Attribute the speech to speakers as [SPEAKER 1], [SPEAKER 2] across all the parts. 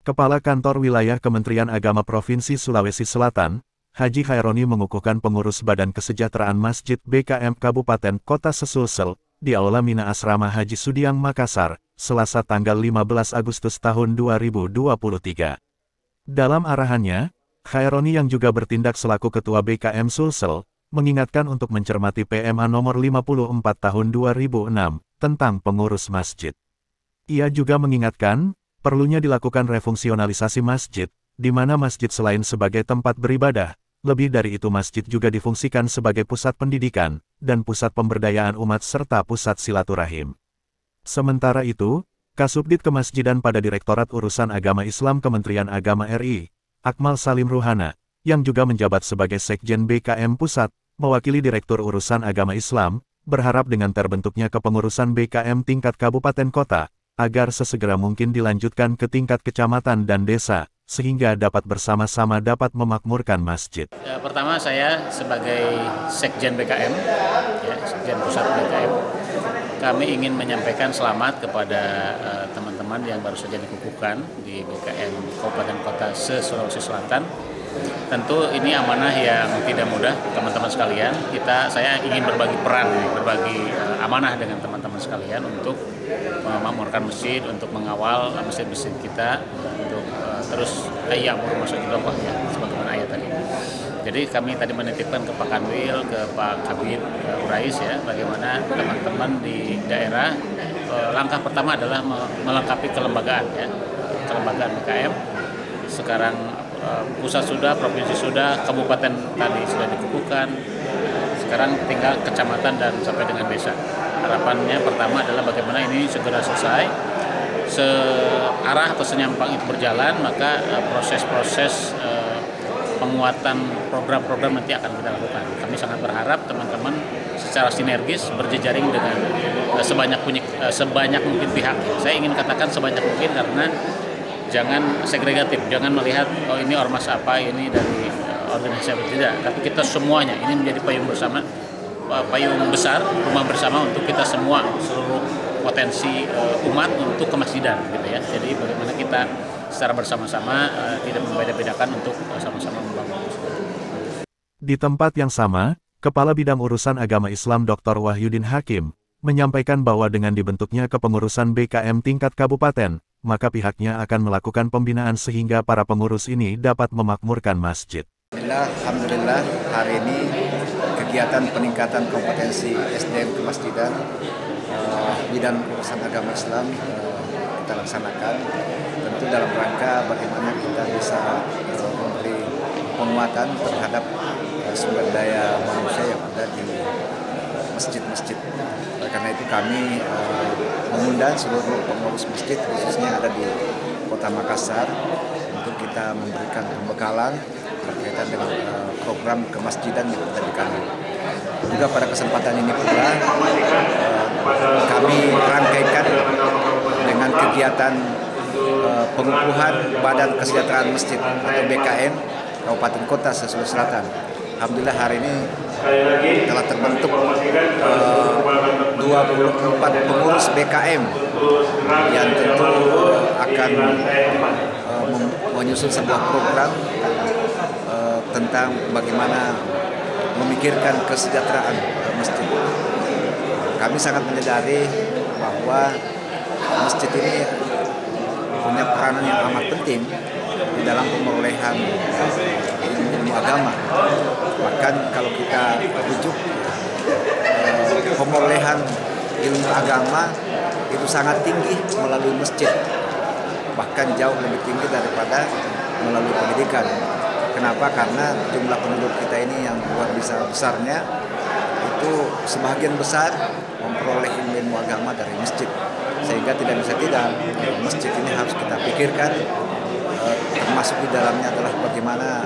[SPEAKER 1] Kepala Kantor Wilayah Kementerian Agama Provinsi Sulawesi Selatan, Haji Khaironi mengukuhkan pengurus Badan Kesejahteraan Masjid BKM Kabupaten Kota Sesulsel di Aula Mina Asrama Haji Sudiang Makassar, Selasa tanggal 15 Agustus tahun 2023. Dalam arahannya, Khaironi yang juga bertindak selaku Ketua BKM Sulsel, mengingatkan untuk mencermati PMA nomor 54 tahun 2006 tentang pengurus masjid. Ia juga mengingatkan, perlunya dilakukan refungsionalisasi masjid, di mana masjid selain sebagai tempat beribadah, lebih dari itu masjid juga difungsikan sebagai pusat pendidikan, dan pusat pemberdayaan umat serta pusat silaturahim. Sementara itu, Kasubdit Kemasjidan pada Direktorat Urusan Agama Islam Kementerian Agama RI, Akmal Salim Ruhana, yang juga menjabat sebagai Sekjen BKM Pusat, mewakili Direktur Urusan Agama Islam, berharap dengan terbentuknya kepengurusan BKM tingkat kabupaten kota, agar sesegera mungkin dilanjutkan ke tingkat kecamatan dan desa, sehingga dapat bersama-sama dapat memakmurkan masjid.
[SPEAKER 2] Pertama saya sebagai Sekjen BKM, Sekjen Pusat BKM, kami ingin menyampaikan selamat kepada teman-teman yang baru saja dikukuhkan di BKM Kabupaten Kota se-Sulawesi Selatan. Tentu ini amanah yang tidak mudah, teman-teman sekalian. Saya ingin berbagi peran, berbagi amanah dengan teman-teman sekalian untuk memakmurkan masjid, untuk mengawal masjid-masjid kita, untuk terus ayyamur masjidillah ya, sebagaimana ayat tadi. Jadi kami tadi menitipkan ke Pak Kanwil, ke Pak Kabid Urais ya, bagaimana teman-teman di daerah langkah pertama adalah melengkapi kelembagaan ya, kelembagaan BKM. Sekarang pusat sudah, provinsi sudah, kabupaten tadi sudah dikukuhkan. Sekarang tinggal kecamatan dan sampai dengan desa. Harapannya pertama adalah bagaimana ini segera selesai, searah atau senyampang itu berjalan, maka proses-proses penguatan program-program nanti akan kita lakukan. Kami sangat berharap teman-teman secara sinergis berjejaring dengan sebanyak mungkin pihak. Saya ingin katakan sebanyak mungkin karena jangan segregatif, jangan melihat oh ini ormas apa, ini dari organisasi apa, tidak. Tapi kita semuanya ini menjadi payung bersama, payung besar, rumah bersama untuk kita semua, seluruh potensi umat untuk kemasjidan, gitu ya. Jadi bagaimana kita secara bersama-sama tidak membeda-bedakan untuk sama-sama membangun.
[SPEAKER 1] Di tempat yang sama, Kepala Bidang Urusan Agama Islam Dr. Wahyudin Hakim menyampaikan bahwa dengan dibentuknya kepengurusan BKM tingkat kabupaten, maka pihaknya akan melakukan pembinaan sehingga para pengurus ini dapat memakmurkan masjid.
[SPEAKER 3] Alhamdulillah, hari ini kegiatan peningkatan kompetensi SDM kemasjidan bidang urusan agama Islam kita laksanakan, tentu dalam rangka bagaimana kita bisa memberi penguatan terhadap sumber daya manusia yang ada di masjid-masjid. Karena itu kami mengundang seluruh pengurus masjid khususnya ada di Kota Makassar untuk kita memberikan pembekalan berkaitan dengan program kemasjidan yang ada di kami. Juga pada kesempatan ini pula kami rangkaikan dengan kegiatan pengukuhan Badan Kesejahteraan Masjid atau BKM Kabupaten Kota Sulawesi Selatan. Alhamdulillah hari ini telah terbentuk 24 pengurus BKM yang tentu akan menyusun sebuah program tentang bagaimana memikirkan kesejahteraan masjid. Kami sangat menyadari bahwa masjid ini punya peranan yang amat penting di dalam pemerolehan ilmu agama. Bahkan kalau kita rujuk pemerolehan ilmu agama itu sangat tinggi melalui masjid, bahkan jauh lebih tinggi daripada melalui pendidikan. Kenapa? Karena jumlah penduduk kita ini yang luar biasa besarnya, itu sebagian besar memperoleh ilmu agama dari masjid. Sehingga tidak bisa tidak, masjid ini harus kita pikirkan, termasuk di dalamnya adalah bagaimana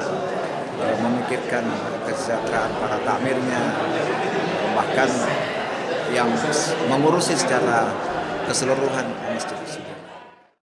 [SPEAKER 3] memikirkan kesejahteraan para takmirnya, bahkan yang mengurusi secara keseluruhan masjid.